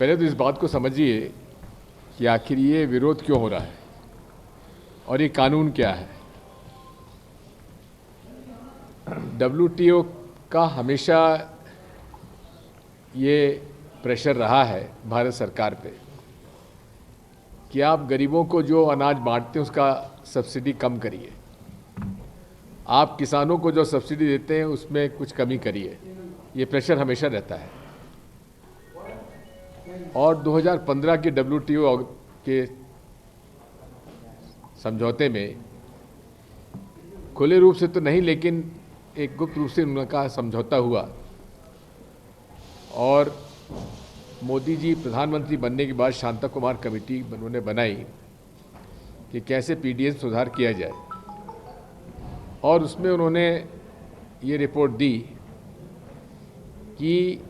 पहले तो इस बात को समझिए कि आखिर ये विरोध क्यों हो रहा है और ये कानून क्या है। डब्ल्यूटीओ का हमेशा ये प्रेशर रहा है भारत सरकार पे कि आप गरीबों को जो अनाज बांटते हैं उसका सब्सिडी कम करिए, आप किसानों को जो सब्सिडी देते हैं उसमें कुछ कमी करिए। ये प्रेशर हमेशा रहता है। और 2015 के डब्ल्यूटीओ के समझौते में खुले रूप से तो नहीं, लेकिन एक गुप्त रूप से उनका समझौता हुआ और मोदी जी प्रधानमंत्री बनने के बाद शांता कुमार कमेटी उन्होंने बनाई कि कैसे पीडीएस सुधार किया जाए, और उसमें उन्होंने ये रिपोर्ट दी कि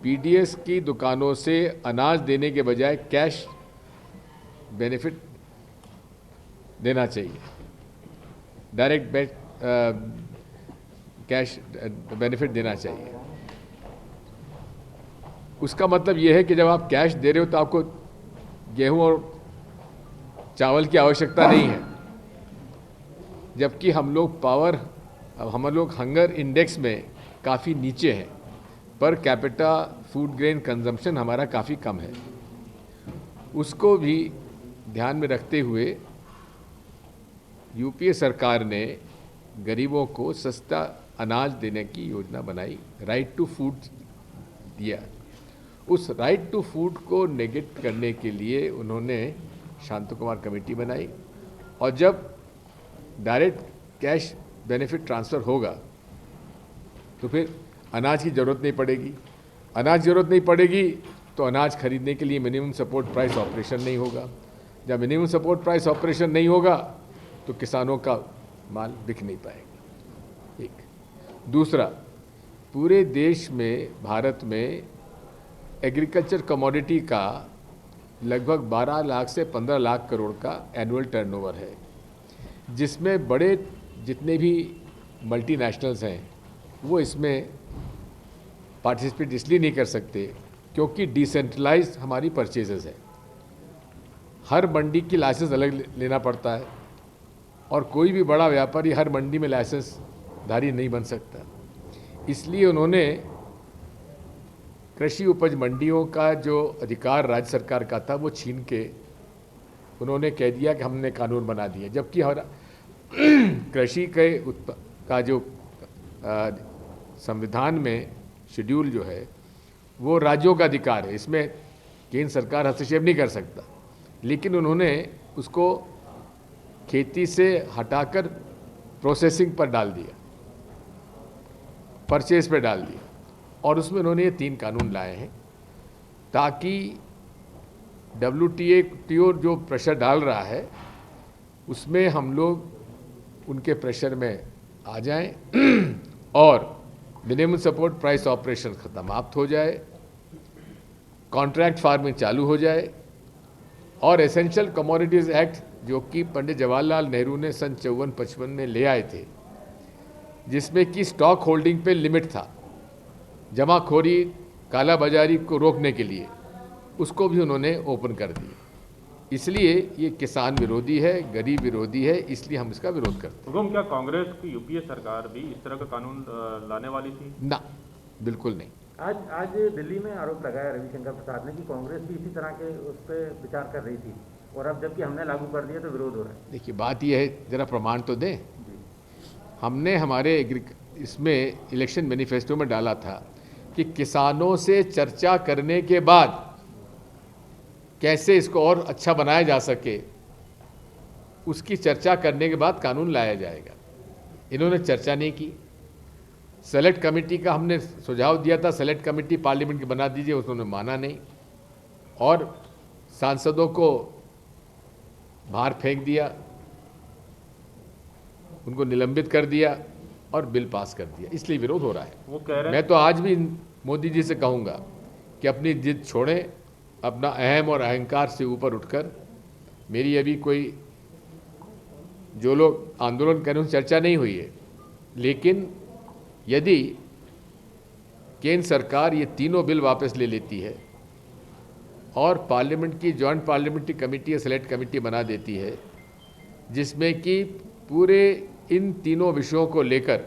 पीडीएस की दुकानों से अनाज देने के बजाय कैश बेनिफिट देना चाहिए, डायरेक्ट कैश बेनिफिट देना चाहिए। उसका मतलब यह है कि जब आप कैश दे रहे हो तो आपको गेहूं और चावल की आवश्यकता नहीं है, जबकि हम लोग हंगर इंडेक्स में काफ़ी नीचे हैं, per capita food grain consumption हमारा काफ़ी कम है। उसको भी ध्यान में रखते हुए यूपीए सरकार ने गरीबों को सस्ता अनाज देने की योजना बनाई, राइट टू फूड दिया। उस राइट टू फूड को नेगेट करने के लिए उन्होंने शांता कुमार कमेटी बनाई, और जब डायरेक्ट कैश बेनिफिट ट्रांसफ़र होगा तो फिर अनाज की ज़रूरत नहीं पड़ेगी। अनाज ज़रूरत नहीं पड़ेगी तो अनाज खरीदने के लिए मिनिमम सपोर्ट प्राइस ऑपरेशन नहीं होगा। जब मिनिमम सपोर्ट प्राइस ऑपरेशन नहीं होगा तो किसानों का माल बिक नहीं पाएगा। एक दूसरा, पूरे देश में, भारत में एग्रीकल्चर कमोडिटी का लगभग 12 लाख से 15 लाख करोड़ का एनुअल टर्नओवर है, जिसमें बड़े जितने भी मल्टीनेशनल्स हैं वो इसमें पार्टिसिपेट इसलिए नहीं कर सकते क्योंकि डिसेंट्रलाइज्ड हमारी परचेजेस है। हर मंडी की लाइसेंस अलग लेना पड़ता है, और कोई भी बड़ा व्यापारी हर मंडी में लाइसेंसधारी नहीं बन सकता। इसलिए उन्होंने कृषि उपज मंडियों का जो अधिकार राज्य सरकार का था वो छीन के उन्होंने कह दिया कि हमने कानून बना दिया, जबकि हमारा कृषि का जो संविधान में शेड्यूल जो है वो राज्यों का अधिकार है, इसमें केंद्र सरकार हस्तक्षेप नहीं कर सकता। लेकिन उन्होंने उसको खेती से हटाकर प्रोसेसिंग पर डाल दिया, परचेज पे डाल दिया, और उसमें उन्होंने ये 3 कानून लाए हैं ताकि डब्ल्यूटीओ जो प्रेशर डाल रहा है उसमें हम लोग उनके प्रेशर में आ जाएं और मिनिमम सपोर्ट प्राइस ऑपरेशन समाप्त हो जाए, कॉन्ट्रैक्ट फार्मिंग चालू हो जाए, और एसेंशियल कमोडिटीज़ एक्ट जो कि पंडित जवाहरलाल नेहरू ने सन 54-55 में ले आए थे, जिसमें कि स्टॉक होल्डिंग पे लिमिट था, जमाखोरी काला बाजारी को रोकने के लिए, उसको भी उन्होंने ओपन कर दिया। इसलिए ये किसान विरोधी है, गरीब विरोधी है, इसलिए हम इसका विरोध करते हैं। क्या कांग्रेस की यूपीए सरकार भी इस तरह का कानून लाने वाली थी? ना, बिल्कुल नहीं। आज दिल्ली में आरोप लगाया रविशंकर प्रसाद ने कि कांग्रेस भी इसी तरह के उस पर विचार कर रही थी, और अब जबकि हमने लागू कर दिया तो विरोध हो रहा है। देखिए, बात यह है, जरा प्रमाण तो दें। हमने हमारे इसमें इलेक्शन मैनिफेस्टो में डाला था कि किसानों से चर्चा करने के बाद कैसे इसको और अच्छा बनाया जा सके, उसकी चर्चा करने के बाद कानून लाया जाएगा। इन्होंने चर्चा नहीं की। सेलेक्ट कमेटी का हमने सुझाव दिया था, सेलेक्ट कमेटी पार्लियामेंट की बना दीजिए, उन्होंने माना नहीं, और सांसदों को बाहर फेंक दिया, उनको निलंबित कर दिया और बिल पास कर दिया। इसलिए विरोध हो रहा है। वो कह रहे हैं, मैं तो आज भी मोदी जी से कहूँगा कि अपनी जिद छोड़ें, अपना अहम और अहंकार से ऊपर उठकर, मेरी अभी कोई जो लोग आंदोलन कर रहे हैं चर्चा नहीं हुई है, लेकिन यदि केंद्र सरकार ये तीनों बिल वापस ले लेती है और पार्लियामेंट की जॉइंट पार्लियामेंट्री कमेटी या सेलेक्ट कमेटी बना देती है, जिसमें कि पूरे इन तीनों विषयों को लेकर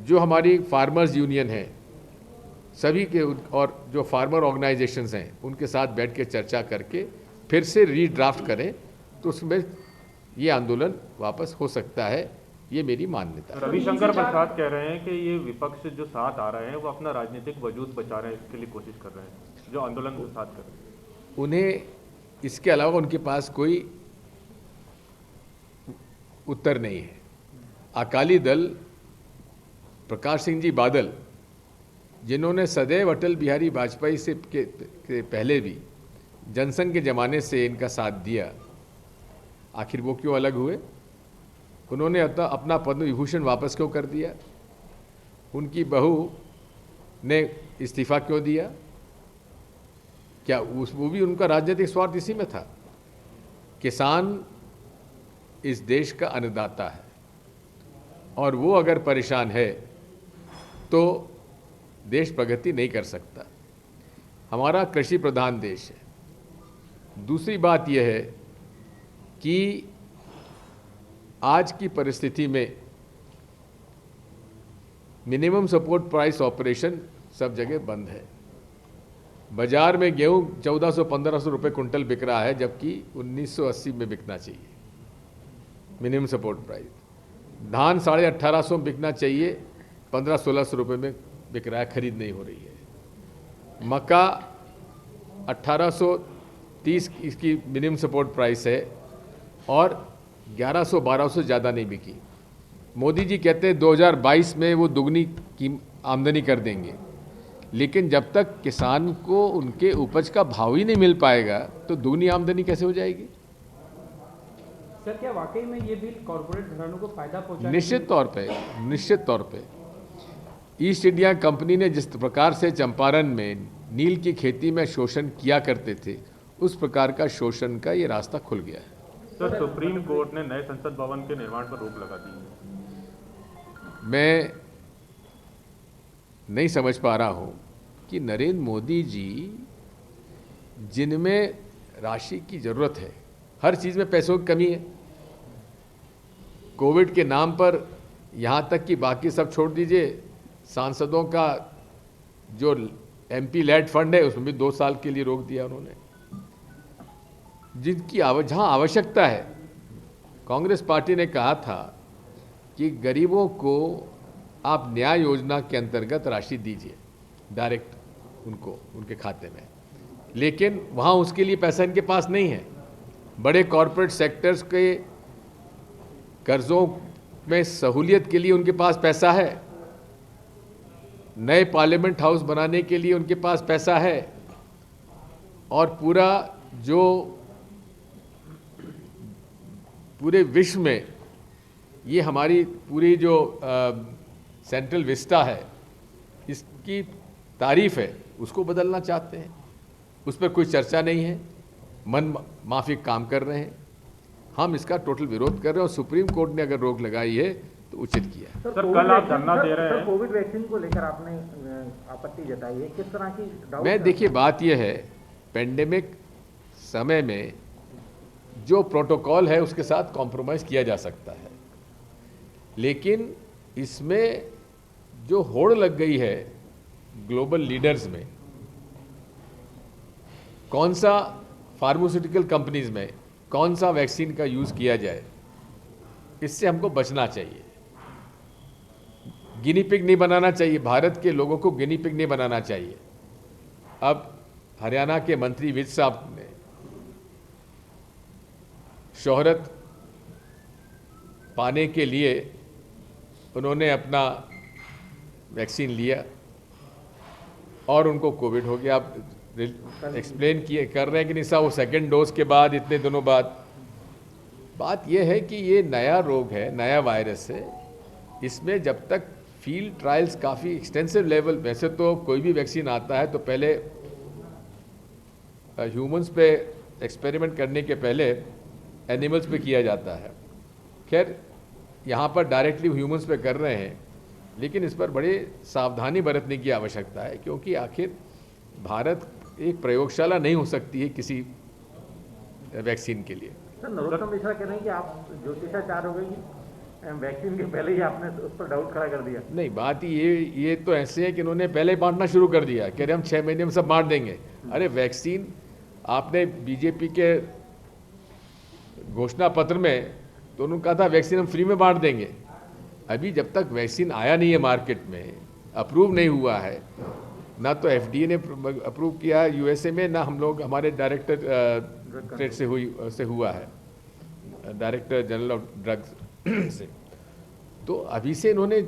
जो हमारी फार्मर्स यूनियन है सभी के और जो फार्मर ऑर्गेनाइजेशंस हैं उनके साथ बैठ के चर्चा करके फिर से रीड्राफ्ट करें तो उसमें ये आंदोलन वापस हो सकता है, ये मेरी मान्यता है। रविशंकर प्रसाद कह रहे हैं कि ये विपक्ष जो साथ आ रहे हैं वो अपना राजनीतिक वजूद बचा रहे हैं, इसके लिए कोशिश कर रहे हैं, जो आंदोलन के साथ कर रहे हैं। उन्हें इसके अलावा उनके पास कोई उत्तर नहीं है। अकाली दल, प्रकाश सिंह जी बादल, जिन्होंने सदैव अटल बिहारी वाजपेयी से के पहले भी जनसंघ के ज़माने से इनका साथ दिया, आखिर वो क्यों अलग हुए? उन्होंने अपना पद्म विभूषण वापस क्यों कर दिया? उनकी बहू ने इस्तीफा क्यों दिया? क्या वो भी उनका राजनीतिक स्वार्थ इसी में था? किसान इस देश का अन्नदाता है और वो अगर परेशान है तो देश प्रगति नहीं कर सकता। हमारा कृषि प्रधान देश है। दूसरी बात यह है कि आज की परिस्थिति में मिनिमम सपोर्ट प्राइस ऑपरेशन सब जगह बंद है। बाजार में गेहूं 1400-1500 रुपये कुंटल बिक रहा है, जबकि 1980 में बिकना चाहिए मिनिमम सपोर्ट प्राइस। धान 1850 में बिकना चाहिए, 1500-1600 रुपये में बिक रहा है, खरीद नहीं हो रही है। मक्का 1830 इसकी मिनिमम सपोर्ट प्राइस है और 1100-1200 ज़्यादा नहीं बिकी। मोदी जी कहते हैं 2022 में वो दुगनी की आमदनी कर देंगे, लेकिन जब तक किसान को उनके उपज का भाव ही नहीं मिल पाएगा तो दुगनी आमदनी कैसे हो जाएगी? सर, क्या वाकई में ये बिल कॉर्पोरेट घरानों को फायदा पहुंचाएगा? निश्चित तौर पे ईस्ट इंडिया कंपनी ने जिस प्रकार से चंपारण में नील की खेती में शोषण किया करते थे, उस प्रकार का शोषण का ये रास्ता खुल गया है। सर, सुप्रीम कोर्ट ने नए संसद भवन के निर्माण पर रोक लगा दी है। मैं नहीं समझ पा रहा हूँ कि नरेंद्र मोदी जी, जिनमें राशि की ज़रूरत है, हर चीज़ में पैसों की कमी है, कोविड के नाम पर यहाँ तक कि बाकी सब छोड़ दीजिए, सांसदों का जो एमपी लेड फंड है उसमें भी 2 साल के लिए रोक दिया उन्होंने। जिनकी जहाँ आवश्यकता है, कांग्रेस पार्टी ने कहा था कि गरीबों को आप न्याय योजना के अंतर्गत राशि दीजिए डायरेक्ट उनको उनके खाते में, लेकिन वहाँ उसके लिए पैसा इनके पास नहीं है। बड़े कॉरपोरेट सेक्टर्स के कर्जों में सहूलियत के लिए उनके पास पैसा है, नए पार्लियामेंट हाउस बनाने के लिए उनके पास पैसा है, और पूरे विश्व में ये हमारी पूरी जो सेंट्रल विस्टा है, इसकी तारीफ है, उसको बदलना चाहते हैं। उस पर कोई चर्चा नहीं है, मन माफिक काम कर रहे हैं। हम इसका टोटल विरोध कर रहे हैं और सुप्रीम कोर्ट ने अगर रोक लगाई है तो उचित किया है। सर, कल आप धरना दे रहे हैं। कोविड वैक्सीन को लेकर आपने आपत्ति जताई है, किस तरह की डाउट? मैं देखिए, बात यह है, पेंडेमिक समय में जो प्रोटोकॉल है उसके साथ कॉम्प्रोमाइज़ किया जा सकता है, लेकिन इसमें जो होड़ लग गई है ग्लोबल लीडर्स में, कौन सा फार्मास्यूटिकल कंपनीज में कौन सा वैक्सीन का यूज़ किया जाए, इससे हमको बचना चाहिए। गिनी पिग नहीं बनाना चाहिए, भारत के लोगों को गिनी पिग नहीं बनाना चाहिए। अब हरियाणा के मंत्री विज साहब ने शोहरत पाने के लिए उन्होंने अपना वैक्सीन लिया और उनको कोविड हो गया। आप एक्सप्लेन कर रहे हैं कि नहीं साहब, वो सेकेंड डोज के बाद इतने दिनों बाद। बात यह है कि ये नया रोग है, नया वायरस है, इसमें जब तक फील्ड ट्रायल्स काफ़ी एक्सटेंसिव लेवल, वैसे तो कोई भी वैक्सीन आता है तो पहले ह्यूमंस पे एक्सपेरिमेंट करने के पहले एनिमल्स पे किया जाता है। खैर, यहाँ पर डायरेक्टली ह्यूमंस पे कर रहे हैं, लेकिन इस पर बड़ी सावधानी बरतने की आवश्यकता है, क्योंकि आखिर भारत एक प्रयोगशाला नहीं हो सकती है किसी वैक्सीन के लिए। सर नरोत्तम मिश्रा कह रहे हैं कि आप ज्योतिषाचार हो गई कि वैक्सीन के पहले ही आपने उस पर डाउट खड़ा कर दिया। नहीं, बात ये तो ऐसे है कि इन्होंने पहले बांटना शुरू कर दिया, कह रहे हम 6 महीने में सब बांट देंगे। अरे वैक्सीन आपने बीजेपी के घोषणा पत्र में तो उन्होंने कहा था वैक्सीन हम फ्री में बांट देंगे। अभी जब तक वैक्सीन आया नहीं है मार्केट में, अप्रूव नहीं हुआ है, ना तो एफडीए ने अप्रूव किया है यूएसए में, ना हम लोग हमारे डायरेक्टर ट्रेड से हुआ है, डायरेक्टर जनरल ऑफ ड्रग्स से। तो अभी से इन्होंने,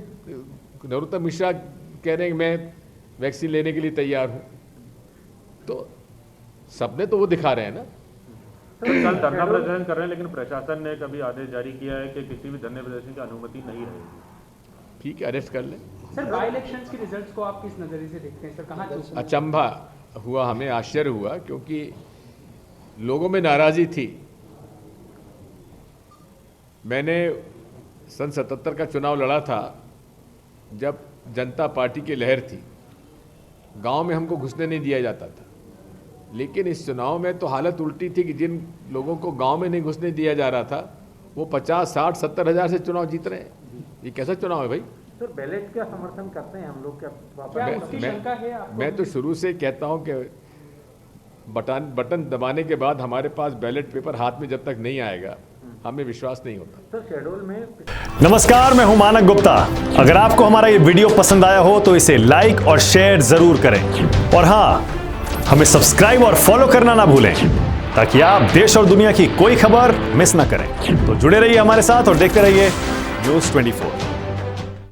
नरोत्तम मिश्रा कह रहे हैं कि मैं वैक्सीन लेने के लिए तैयार हूँ, तो सबने तो वो दिखा रहे हैं ना। कल धरना प्रदर्शन कर रहे हैं, लेकिन प्रशासन ने कभी आदेश जारी किया है कि किसी भी धरने प्रदर्शन की अनुमति नहीं रहेगी। ठीक है, अरेस्ट कर लें। सर बाई इलेक्शंस के रिजल्ट्स को आप किस नजरिए से देखते हैं सर? कहाँ चूक? अचंभा हुआ, हमें आश्चर्य हुआ, क्योंकि लोगों में नाराज़ी थी। मैंने सन 77 का चुनाव लड़ा था जब जनता पार्टी की लहर थी, गांव में हमको घुसने नहीं दिया जाता था। लेकिन इस चुनाव में तो हालत उल्टी थी कि जिन लोगों को गांव में नहीं घुसने दिया जा रहा था वो 50, 60, 70 हज़ार से चुनाव जीत रहे हैं। ये कैसा चुनाव है भाई? सर बैलेट का समर्थन करते हैं हम लोग क्या? उसकी शंका है आपको? मैं तो शुरू से कहता हूं कि बटन दबाने के बाद हमारे पास बैलेट पेपर हाथ में जब तक नहीं आएगा हमें विश्वास नहीं होता। सर शेड्यूल में नमस्कार, मैं हूं मानक गुप्ता। अगर आपको हमारा ये वीडियो पसंद आया हो तो इसे लाइक और शेयर जरूर करें, और हाँ, हमें सब्सक्राइब और फॉलो करना ना भूलें ताकि आप देश और दुनिया की कोई खबर मिस ना करें। तो जुड़े रहिए हमारे साथ और देखते रहिए न्यूज़ 24।